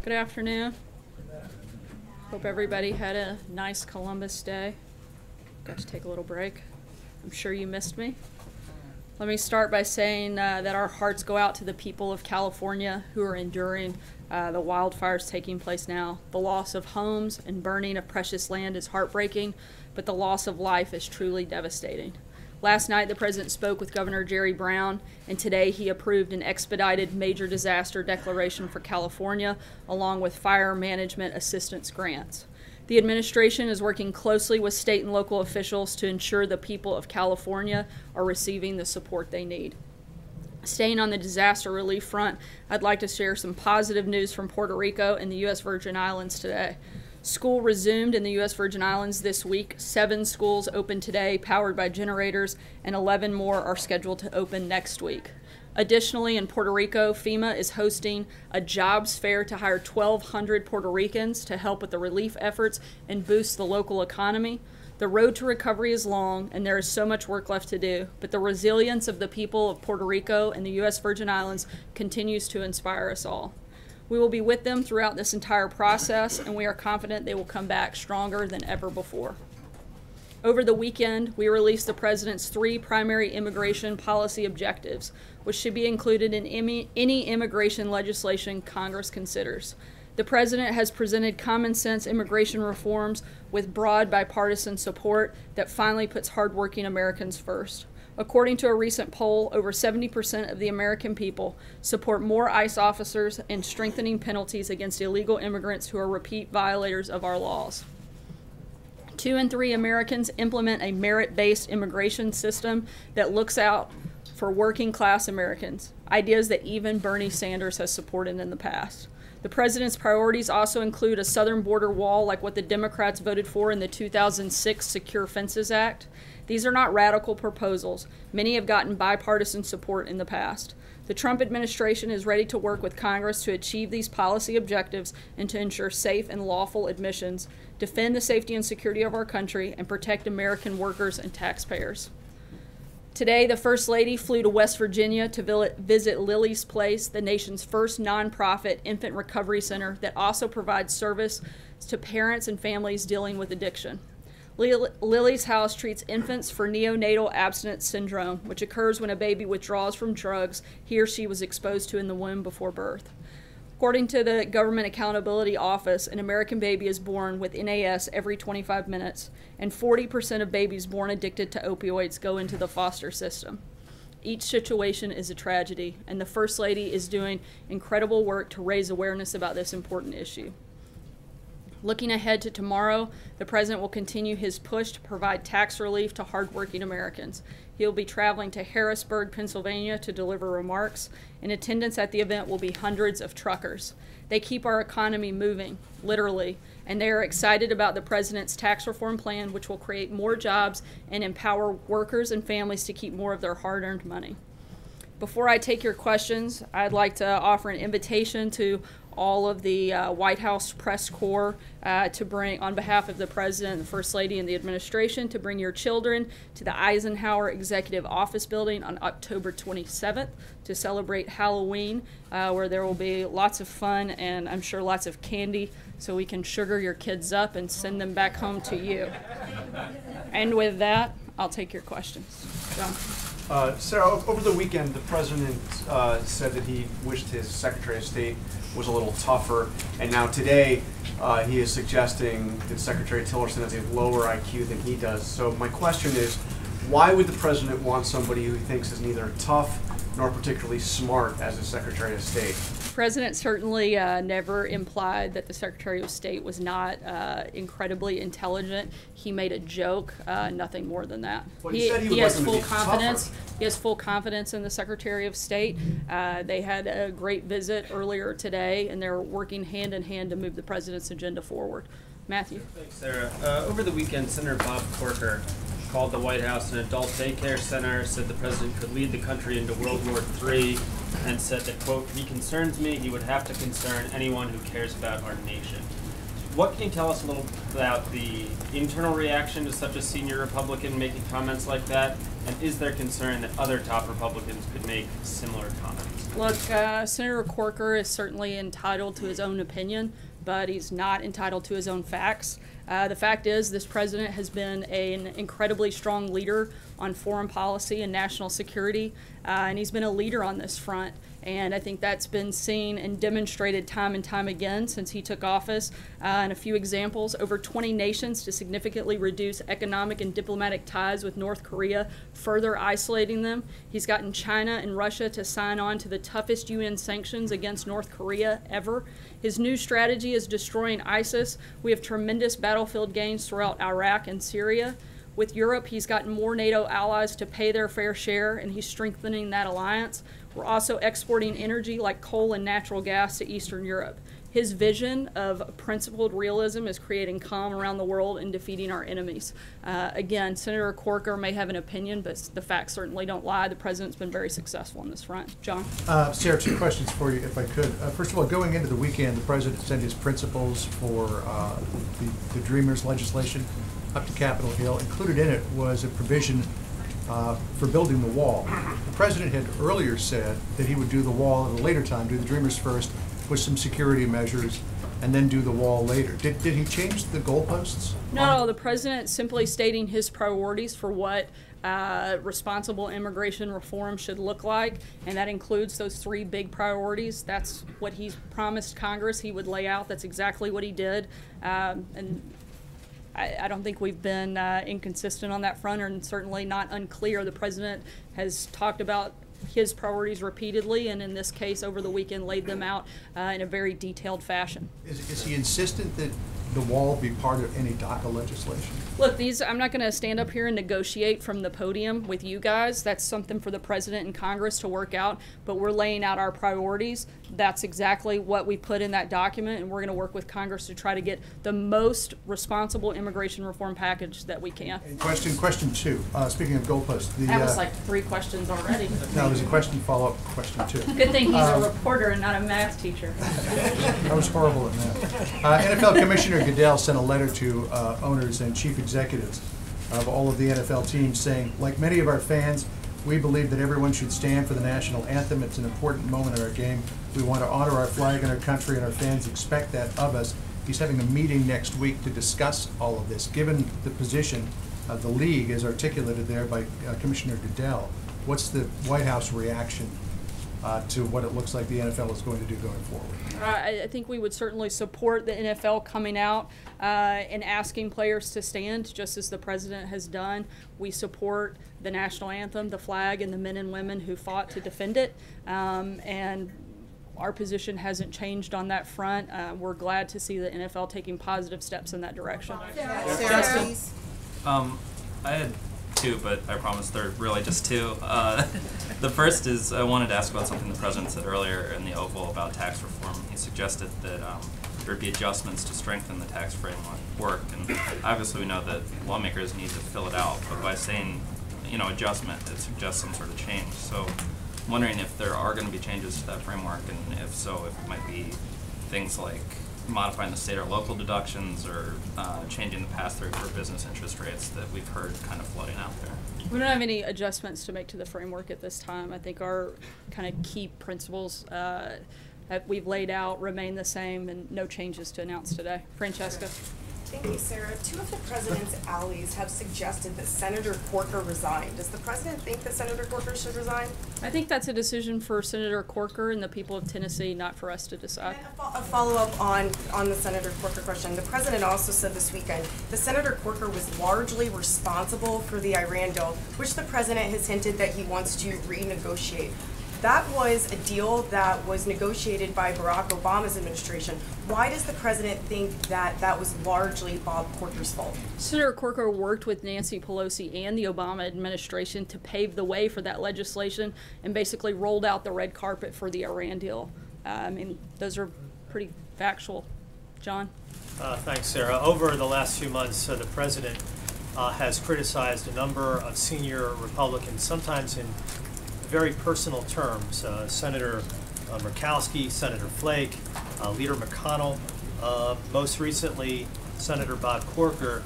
Good afternoon. Hope everybody had a nice Columbus Day. Got to take a little break. I'm sure you missed me. Let me start by saying that our hearts go out to the people of California who are enduring the wildfires taking place now. The loss of homes and burning of precious land is heartbreaking, but the loss of life is truly devastating. Last night, the President spoke with Governor Jerry Brown, and today he approved an expedited major disaster declaration for California, along with fire management assistance grants. The administration is working closely with state and local officials to ensure the people of California are receiving the support they need. Staying on the disaster relief front, I'd like to share some positive news from Puerto Rico and the U.S. Virgin Islands today. School resumed in the U.S. Virgin Islands this week. 7 schools opened today, powered by generators, and 11 more are scheduled to open next week. Additionally, in Puerto Rico, FEMA is hosting a jobs fair to hire 1,200 Puerto Ricans to help with the relief efforts and boost the local economy. The road to recovery is long, and there is so much work left to do, but the resilience of the people of Puerto Rico and the U.S. Virgin Islands continues to inspire us all. We will be with them throughout this entire process, and we are confident they will come back stronger than ever before. Over the weekend, we released the President's 3 primary immigration policy objectives, which should be included in any immigration legislation Congress considers. The President has presented common-sense immigration reforms with broad bipartisan support that finally puts hardworking Americans first. According to a recent poll, over 70% of the American people support more ICE officers and strengthening penalties against illegal immigrants who are repeat violators of our laws. 2 in 3 Americans implement a merit-based immigration system that looks out for working-class Americans, ideas that even Bernie Sanders has supported in the past. The President's priorities also include a southern border wall like what the Democrats voted for in the 2006 Secure Fences Act. These are not radical proposals. Many have gotten bipartisan support in the past. The Trump administration is ready to work with Congress to achieve these policy objectives and to ensure safe and lawful admissions, defend the safety and security of our country, and protect American workers and taxpayers. Today, the First Lady flew to West Virginia to visit Lily's Place, the nation's first nonprofit infant recovery center that also provides service to parents and families dealing with addiction. Lily's House treats infants for neonatal abstinence syndrome, which occurs when a baby withdraws from drugs he or she was exposed to in the womb before birth. According to the Government Accountability Office, an American baby is born with NAS every 25 minutes, and 40% of babies born addicted to opioids go into the foster system. Each situation is a tragedy, and the First Lady is doing incredible work to raise awareness about this important issue. Looking ahead to tomorrow, the President will continue his push to provide tax relief to hardworking Americans. He will be traveling to Harrisburg, Pennsylvania to deliver remarks. In attendance at the event will be hundreds of truckers. They keep our economy moving, literally, and they are excited about the President's tax reform plan, which will create more jobs and empower workers and families to keep more of their hard-earned money. Before I take your questions, I'd like to offer an invitation to all of the White House press corps to bring, on behalf of the President, the First Lady, and the administration, to bring your children to the Eisenhower Executive Office Building on October 27th to celebrate Halloween, where there will be lots of fun and I'm sure lots of candy so we can sugar your kids up and send them back home to you. And with that, I'll take your questions. John. Sarah, over the weekend, the President said that he wished his Secretary of State was a little tougher, and now today he is suggesting that Secretary Tillerson has a lower IQ than he does. So my question is, why would the President want somebody who he thinks is neither tough nor particularly smart as a Secretary of State? The President certainly never implied that the Secretary of State was not incredibly intelligent. He made a joke, nothing more than that. Well, he has full confidence. Tougher. He has full confidence in the Secretary of State. They had a great visit earlier today, and they're working hand in hand to move the President's agenda forward. Matthew. Thanks, Sarah. Over the weekend, Senator Bob Corker called the White House an adult daycare center, said the President could lead the country into World War III, and said that, quote, "He concerns me, he would have to concern anyone who cares about our nation." What can you tell us a little about the internal reaction to such a senior Republican making comments like that? And is there concern that other top Republicans could make similar comments? Look, Senator Corker is certainly entitled to his own opinion, but he's not entitled to his own facts. The fact is, this president has been an incredibly strong leader on foreign policy and national security, and he's been a leader on this front. And I think that's been seen and demonstrated time and time again since he took office. And a few examples: over 20 nations to significantly reduce economic and diplomatic ties with North Korea, further isolating them. He's gotten China and Russia to sign on to the toughest UN sanctions against North Korea ever. His new strategy is destroying ISIS. We have tremendous battlefield gains throughout Iraq and Syria. With Europe, he's gotten more NATO allies to pay their fair share, and he's strengthening that alliance. We're also exporting energy like coal and natural gas to Eastern Europe. His vision of principled realism is creating calm around the world and defeating our enemies. Again, Senator Corker may have an opinion, but the facts certainly don't lie. The president's been very successful on this front. John? Sarah, two questions for you, if I could. First of all, going into the weekend, the president sent his principles for the Dreamers legislation up to Capitol Hill. Included in it was a provision for building the wall. The president had earlier said that he would do the wall at a later time, do the Dreamers first, with some security measures, and then do the wall later. Did he change the goalposts? No, the president simply stating his priorities for what responsible immigration reform should look like, and that includes those three big priorities. That's what he's promised Congress he would lay out. That's exactly what he did. And I don't think we've been inconsistent on that front, and certainly not unclear. The president has talked about his priorities repeatedly, and in this case over the weekend laid them out in a very detailed fashion. Is he insistent that the wall be part of any DACA legislation? Look, I'm not going to stand up here and negotiate from the podium with you guys. That's something for the president and Congress to work out, but we're laying out our priorities. That's exactly what we put in that document, and we're going to work with Congress to try to get the most responsible immigration reform package that we can. Question two. Speaking of goalposts, That was like 3 questions already. No, there's a question follow-up question two. Good thing he's a reporter and not a math teacher. I was horrible at that. NFL Commissioner Goodell sent a letter to owners and chief executives of all of the NFL teams saying, like many of our fans, we believe that everyone should stand for the national anthem. It's an important moment in our game. We want to honor our flag and our country, and our fans expect that of us. He's having a meeting next week to discuss all of this. Given the position of the league as articulated there by Commissioner Goodell, what's the White House reaction to what it looks like the NFL is going to do going forward? I think we would certainly support the NFL coming out and asking players to stand, just as the president has done. We support the national anthem, the flag, and the men and women who fought to defend it. And our position hasn't changed on that front. We're glad to see the NFL taking positive steps in that direction. Sarah, I had 2, but I promise they're really just 2. The first is I wanted to ask about something the president said earlier in the Oval about tax reform. He suggested that there would be adjustments to strengthen the tax framework, and obviously we know that lawmakers need to fill it out, but by saying, adjustment, it suggests some sort of change. So I'm wondering if there are going to be changes to that framework, and if so, if it might be things like modifying the state or local deductions, or changing the pass-through for business interest rates that we've heard kind of floating out there. We don't have any adjustments to make to the framework at this time. I think our kind of key principles that we've laid out remain the same, and no changes to announce today. Francesca. Thank you, Sarah. 2 of the president's allies have suggested that Senator Corker resign. Does the president think that Senator Corker should resign? I think that's a decision for Senator Corker and the people of Tennessee, not for us to decide. And a follow-up on the Senator Corker question. The president also said this weekend that Senator Corker was largely responsible for the Iran deal, which the president has hinted that he wants to renegotiate. That was a deal that was negotiated by Barack Obama's administration. Why does the president think that that was largely Bob Corker's fault? Senator Corker worked with Nancy Pelosi and the Obama administration to pave the way for that legislation and basically rolled out the red carpet for the Iran deal. Those are pretty factual. John? Thanks, Sarah. Over the last few months, the president has criticized a number of senior Republicans, sometimes in very personal terms. Senator Murkowski, Senator Flake, Leader McConnell, most recently Senator Bob Corker.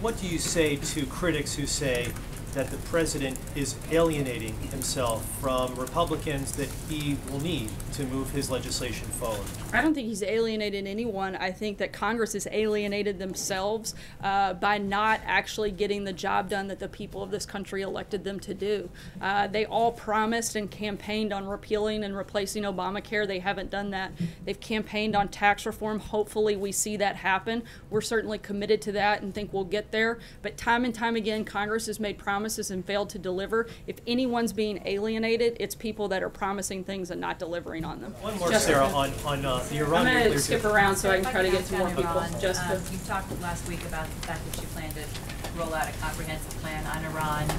What do you say to critics who say that the president is alienating himself from Republicans that he will need to move his legislation forward? I don't think he's alienated anyone. I think that Congress has alienated themselves by not actually getting the job done that the people of this country elected them to do. They all promised and campaigned on repealing and replacing Obamacare. They haven't done that. They've campaigned on tax reform. Hopefully we see that happen. We're certainly committed to that and think we'll get there. But time and time again, Congress has made promises and failed to deliver. If anyone's being alienated, it's people that are promising things and not delivering on them. One more, Jessica. Sarah, on the Iran I'm going nuclear to skip deal. around so I can If try to can get ask to more on people. Iran, Jessica. you talked last week about the fact that you plan to roll out a comprehensive plan on Iran,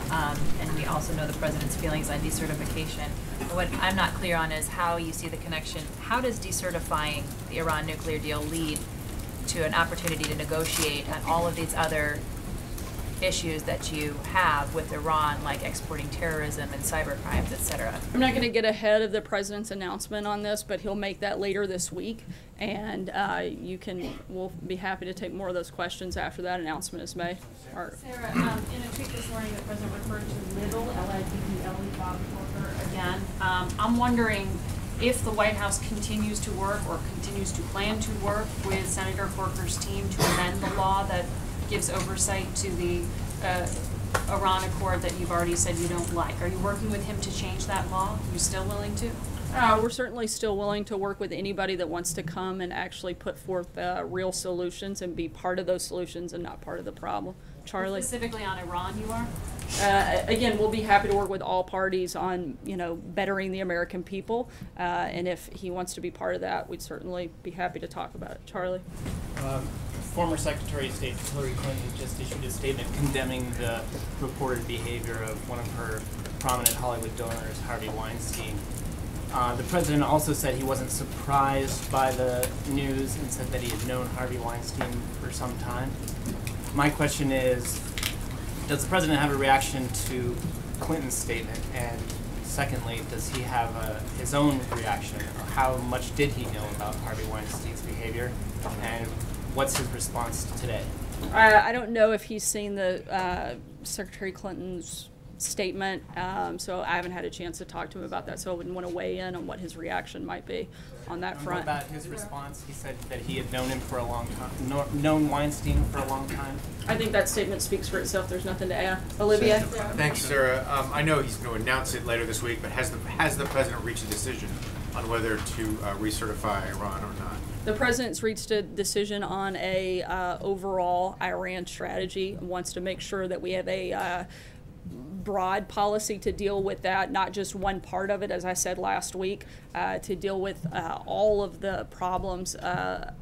and we also know the president's feelings on decertification. But what I'm not clear on is how you see the connection. How does decertifying the Iran nuclear deal lead to an opportunity to negotiate on all of these other issues that you have with Iran, like exporting terrorism and cyber crimes, et cetera? I'm not going to get ahead of the president's announcement on this, but he'll make that later this week, and we'll be happy to take more of those questions after that announcement is made. Sarah, in a tweet this morning, the president referred to Little, L-I-D-D-L-E, Bob Corker again. I'm wondering if the White House continues to work or continues to plan to work with Senator Corker's team to amend the law that gives oversight to the Iran Accord that you've already said you don't like. Are you working with him to change that law? Are you still willing to? We're certainly still willing to work with anybody that wants to come and actually put forth real solutions and be part of those solutions and not part of the problem. Charlie? Specifically on Iran, you are? Again, we'll be happy to work with all parties on, bettering the American people. And if he wants to be part of that, we'd certainly be happy to talk about it. Charlie? Former Secretary of State Hillary Clinton just issued a statement condemning the reported behavior of one of her prominent Hollywood donors, Harvey Weinstein. The president also said he wasn't surprised by the news and said that he had known Harvey Weinstein for some time. My question is, does the president have a reaction to Clinton's statement? And secondly, does he have his own reaction? How much did he know about Harvey Weinstein's behavior? And what's his response today? I don't know if he's seen the Secretary Clinton's statement, so I haven't had a chance to talk to him about that, so I wouldn't want to weigh in on what his reaction might be on that front. What about his response? He said that he had known him for a long time, known Weinstein for a long time. I think that statement speaks for itself. There's nothing to add. Olivia? Thanks, Sarah. I know he's going to announce it later this week, but has the president reached a decision on whether to recertify Iran or not? The president's reached a decision on a overall Iran strategy and wants to make sure that we have a broad policy to deal with that, not just one part of it, as I said last week, to deal with all of the problems of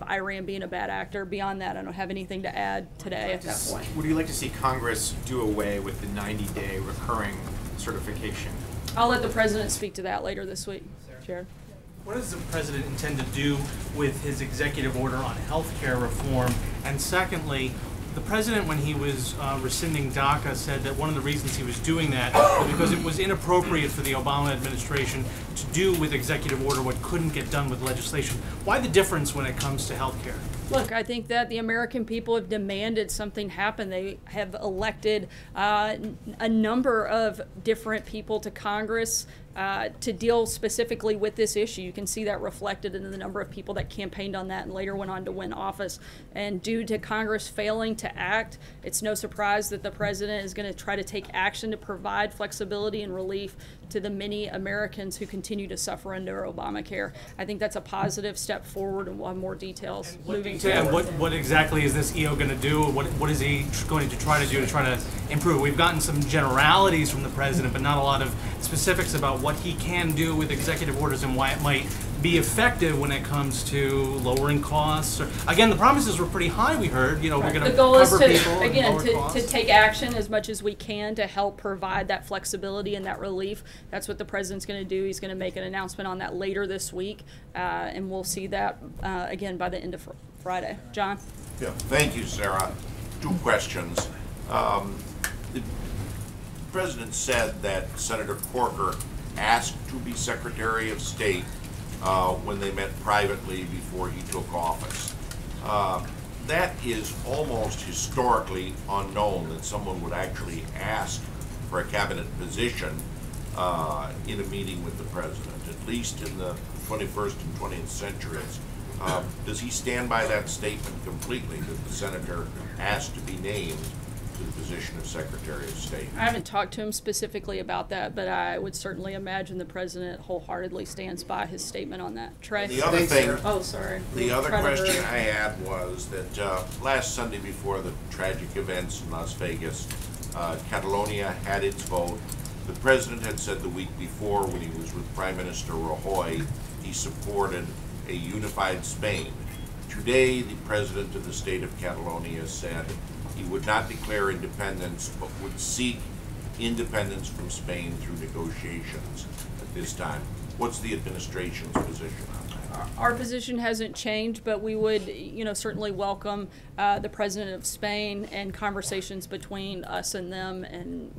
Iran being a bad actor. Beyond that, I don't have anything to add today at that point. Would you like to see Congress do away with the 90-day recurring certification? I'll let the president speak to that later this week. Jared? What does the president intend to do with his executive order on health care reform? And secondly, the president, when he was rescinding DACA, said that one of the reasons he was doing that was because it was inappropriate for the Obama administration to do with executive order what couldn't get done with legislation. Why the difference when it comes to health care? Look, I think that the American people have demanded something happen. They have elected a number of different people to Congress to deal specifically with this issue. You can see that reflected in the number of people that campaigned on that and later went on to win office. And due to Congress failing to act, it's no surprise that the president is going to try to take action to provide flexibility and relief to the many Americans who continue to suffer under Obamacare. I think that's a positive step forward, and we'll have more details moving forward. What exactly is this EO going to do? What is he going to try to do to try to improve? We've gotten some generalities from the president, but not a lot of specifics about what he can do with executive orders and why it might be effective when it comes to lowering costs. Again, the promises were pretty high, we heard. We're going to cover people and lower costs. To take action as much as we can to help provide that flexibility and that relief. That's what the president's going to do. He's going to make an announcement on that later this week, and we'll see that again by the end of Friday. John? Yeah, thank you, Sarah. 2 questions. The president said that Senator Corker asked to be Secretary of State when they met privately before he took office. That is almost historically unknown, that someone would actually ask for a cabinet position in a meeting with the president, at least in the 21st and 20th centuries. Does he stand by that statement completely, that the senator asked to be named to the position of Secretary of State? I haven't talked to him specifically about that, but I would certainly imagine the president wholeheartedly stands by his statement on that. Trey? The other thing, oh, sorry. the other Predator. question I had was that last Sunday before the tragic events in Las Vegas, Catalonia had its vote. The president had said the week before, when he was with Prime Minister Rajoy, he supported a unified Spain. Today, the president of the state of Catalonia said he would not declare independence, but would seek independence from Spain through negotiations at this time. What's the administration's position on that? Our position hasn't changed, but we would, certainly welcome the president of Spain and conversations between us and them and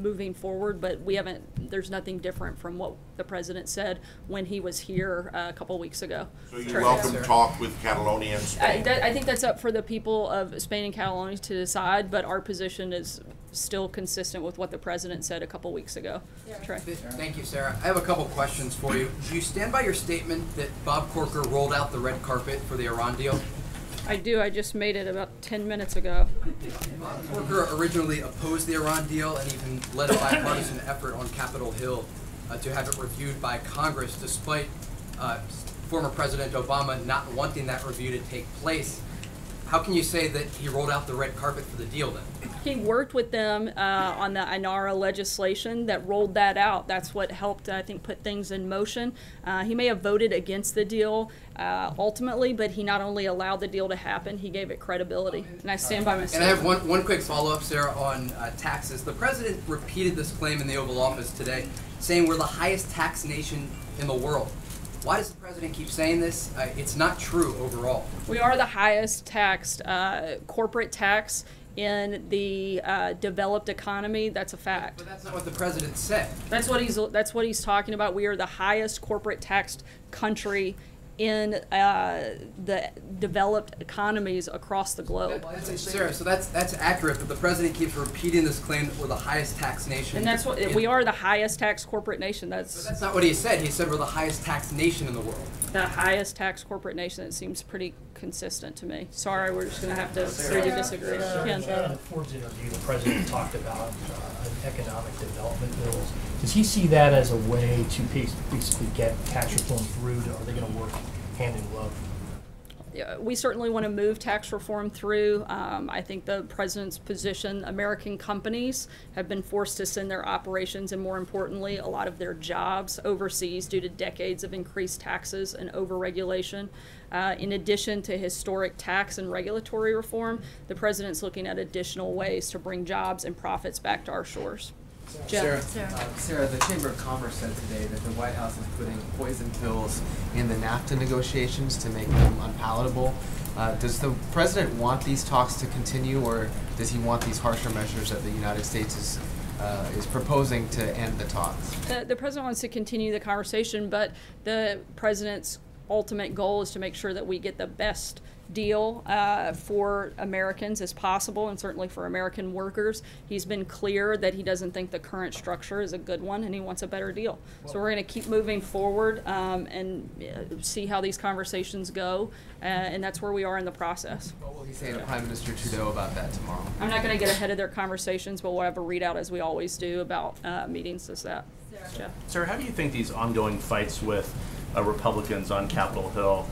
moving forward. But we haven't. There's nothing different from what the president said when he was here a couple weeks ago. So you welcome talk with Catalonia and Spain? I think that's up for the people of Spain and Catalonia to decide. But our position is still consistent with what the president said a couple weeks ago. Trey. Thank you, Sarah. I have a couple questions for you. Do you stand by your statement that Bob Corker rolled out the red carpet for the Iran deal? I do. I just made it about 10 minutes ago. Bob Corker originally opposed the Iran deal and even led a bipartisan effort on Capitol Hill to have it reviewed by Congress, despite former President Obama not wanting that review to take place. How can you say that he rolled out the red carpet for the deal then? He worked with them on the INARA legislation that rolled that out. That's what helped, I think, put things in motion. He may have voted against the deal ultimately, but he not only allowed the deal to happen, he gave it credibility. And I stand by my statement. And I have one quick follow-up, Sarah, on taxes. The president repeated this claim in the Oval Office today, saying we're the highest tax nation in the world. Why does the president keep saying this? It's not true overall. We are the highest taxed corporate tax in the developed economy. That's a fact. But that's not what the president said. That's what he's talking about. We are the highest corporate taxed country in the developed economies across the globe. Sarah, so that's accurate, but the president keeps repeating this claim that we're the highest tax nation. And that's what we are, the highest tax corporate nation. But that's not what he said. He said we're the highest tax nation in the world. The highest tax corporate nation. It seems pretty consistent to me. Sorry, we're just going to have to agree to disagree. In the Forbes interview, the president talked about an economic development bill. Does he see that as a way to basically get tax reform through? Are they going to work hand in glove? We certainly want to move tax reform through. I think the president's position, American companies have been forced to send their operations and, more importantly, a lot of their jobs overseas due to decades of increased taxes and overregulation. In addition to historic tax and regulatory reform, the president's looking at additional ways to bring jobs and profits back to our shores. Sarah, the Chamber of Commerce said today that the White House is putting poison pills in the NAFTA negotiations to make them unpalatable. Does the president want these talks to continue, or does he want these harsher measures that the United States is proposing to end the talks? The president wants to continue the conversation, but the president's ultimate goal is to make sure that we get the best deal for Americans as possible, and certainly for American workers. He's been clear that he doesn't think the current structure is a good one, and he wants a better deal. So we're going to keep moving forward and see how these conversations go, and that's where we are in the process. What will he say to Prime Minister Trudeau about that tomorrow? I'm not going to get ahead of their conversations, but we'll have a readout, as we always do, about meetings as that. Jeff? Sir, how do you think these ongoing fights with Republicans on Capitol Hill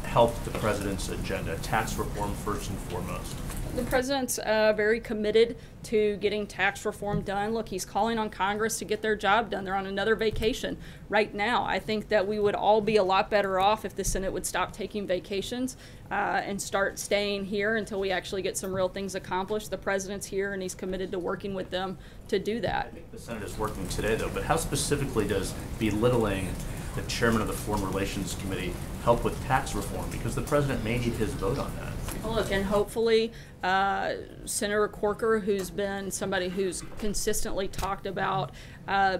help the president's agenda, tax reform first and foremost? The president's very committed to getting tax reform done. Look, he's calling on Congress to get their job done. They're on another vacation right now. I think that we would all be a lot better off if the Senate would stop taking vacations and start staying here until we actually get some real things accomplished. The president's here, and he's committed to working with them to do that. I think the Senate is working today, though, but how specifically does belittling the chairman of the Foreign Relations Committee help with tax reform? Because the president may need his vote on that. Well, look, and hopefully Senator Corker, who's been somebody who's consistently talked about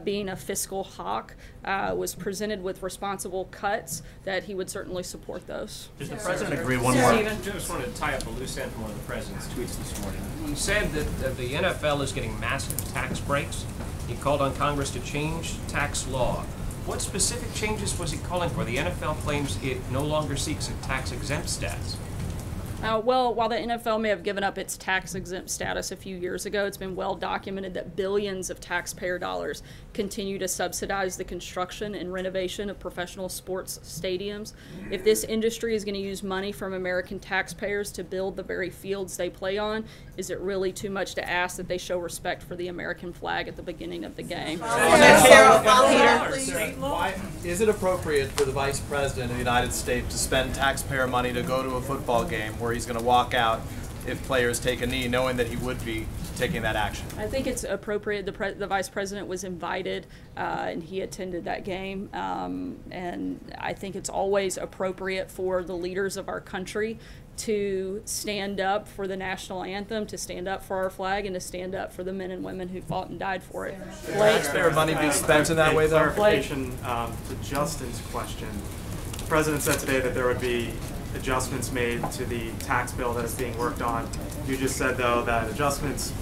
being a fiscal hawk, was presented with responsible cuts, that he would certainly support those. Does the president agree one more? I just want to tie up a loose end from one of the president's tweets this morning. He said that the NFL is getting massive tax breaks. He called on Congress to change tax law. What specific changes was he calling for? The NFL claims it no longer seeks a tax-exempt status. Well, while the NFL may have given up its tax-exempt status a few years ago, it's been well documented that billions of taxpayer dollars continue to subsidize the construction and renovation of professional sports stadiums. If this industry is going to use money from American taxpayers to build the very fields they play on, is it really too much to ask that they show respect for the American flag at the beginning of the game? Why is it appropriate for the Vice President of the United States to spend taxpayer money to go to a football game where he's going to walk out if players take a knee, knowing that he would be taking that action? I think it's appropriate. The Vice President was invited and he attended that game. And I think it's always appropriate for the leaders of our country to stand up for the national anthem, to stand up for our flag, and to stand up for the men and women who fought and died for it. Taxpayer money be spent in that way, though? Clarification to Justin's question. The President said today that there would be adjustments made to the tax bill that is being worked on. You just said, though, that adjustments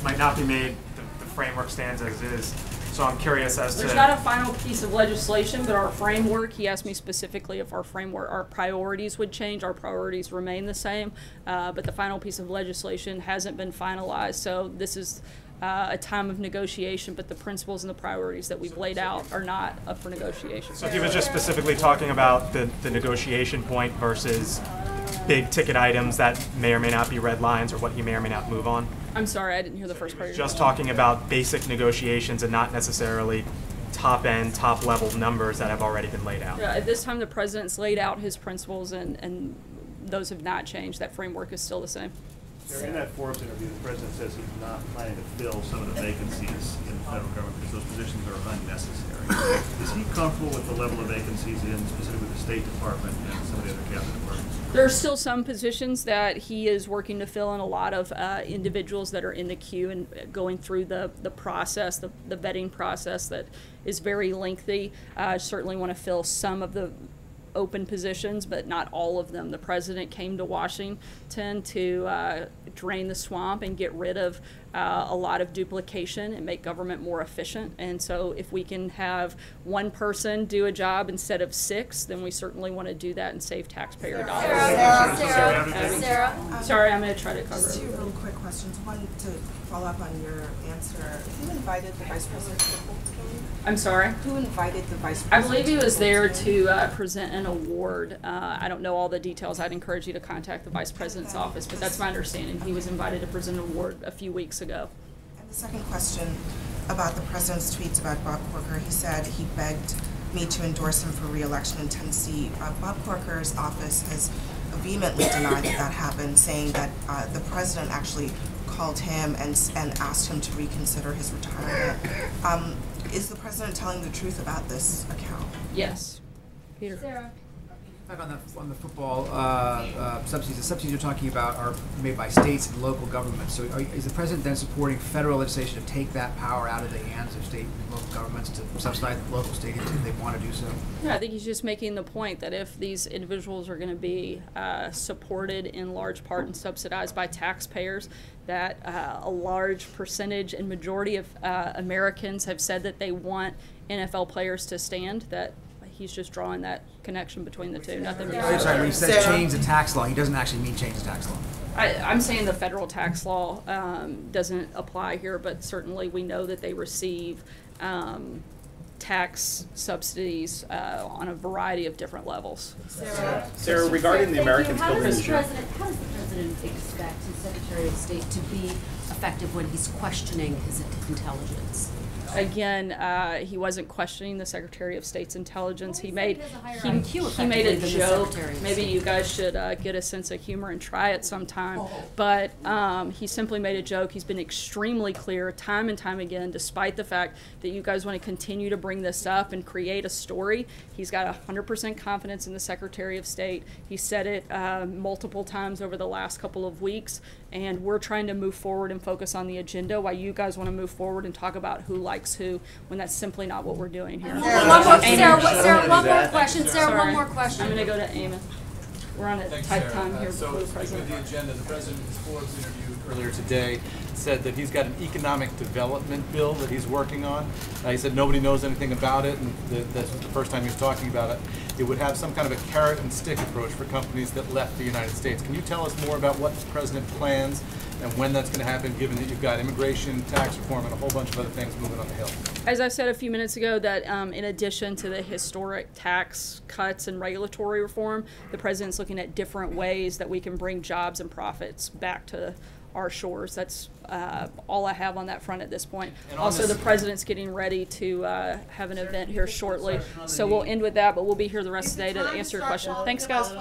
might not be made. The framework stands as is. So I'm curious as to... There's not a final piece of legislation, but our framework, he asked me specifically if our framework, our priorities would change. Our priorities remain the same, but the final piece of legislation hasn't been finalized. So this is a time of negotiation, but the principles and the priorities that we've laid out are not up for negotiation. So he was just specifically talking about the negotiation point versus big ticket items that may or may not be red lines, or what he may or may not move on? I'm sorry, I didn't hear the first part of your Just question. talking about basic negotiations and not necessarily top-end, top-level numbers that have already been laid out. Yeah, at this time, the President's laid out his principles, and those have not changed. That framework is still the same. In that Forbes interview, the President says he's not planning to fill some of the vacancies in the federal government because those positions are unnecessary. Is he comfortable with the level of vacancies in, specifically the State Department and some of the other cabinet departments? There are still some positions that he is working to fill, and a lot of individuals that are in the queue and going through the process, the vetting process that is very lengthy. Certainly want to fill some of the open positions, but not all of them. The President came to Washington to drain the swamp and get rid of a lot of duplication and make government more efficient. And so if we can have one person do a job instead of 6, then we certainly want to do that and save taxpayer dollars. Sarah. Sorry, I'm going to try to cover Just it. 2 really quick questions. One, to follow up on your answer. Who invited the Vice President to the Fulton game? I'm sorry? Who invited the Vice I President? believe he was there to present an award. I don't know all the details. I'd encourage you to contact the Vice President's office, but that's my understanding. He was invited to present an award a few weeks ago. And the second question about the President's tweets about Bob Corker. He said he begged me to endorse him for re-election in Tennessee. Bob Corker's office has vehemently denied that happened, saying that the President actually called him and asked him to reconsider his retirement. Is the President telling the truth about this account? Yes. Peter. Sarah. Back on the football subsidies. The subsidies you're talking about are made by states and local governments. So is the President then supporting federal legislation to take that power out of the hands of state and local governments to subsidize local stadiums if they want to do so? Yeah, I think he's just making the point that if these individuals are going to be supported in large part and subsidized by taxpayers, that a large percentage and majority of Americans have said that they want NFL players to stand, that he's just drawing that connection between the two. Nothing beyond. I'm sorry, when he says change the tax law, he doesn't actually mean change the tax law. I'm saying the federal tax law doesn't apply here, but certainly we know that they receive tax subsidies on a variety of different levels. Sarah, regarding the Americans how does the building President expect his Secretary of State to be effective when he's questioning his intelligence? Again, he wasn't questioning the Secretary of State's intelligence. He made IQ he made a effectively than the joke. Secretary of Maybe State. you guys should get a sense of humor and try it sometime. But he simply made a joke. He's been extremely clear time and time again, despite the fact that you guys want to continue to bring this up and create a story. He's got 100% confidence in the Secretary of State. He said it multiple times over the last couple of weeks, and we're trying to move forward and focus on the agenda while you guys want to move forward and talk about who likes who, when that's simply not what we're doing here. Sarah, one more question. Sarah, one more question. I'm going to go to Eamon. We're on a tight time here So, before the speaking of president. the agenda, the president in his Forbes interview earlier today said that he's got an economic development bill that he's working on. He said nobody knows anything about it, and that's the first time he was talking about it. It would have some kind of a carrot and stick approach for companies that left the United States. Can you tell us more about what the president plans and when that's going to happen, given that you've got immigration, tax reform, and a whole bunch of other things moving on the Hill? As I said a few minutes ago, that in addition to the historic tax cuts and regulatory reform, the president's looking at different ways that we can bring jobs and profits back to our shores. That's all I have on that front at this point. Also, the president's getting ready to have an event here shortly, so we'll end with that, but we'll be here the rest of the day to answer your question. Thanks, guys.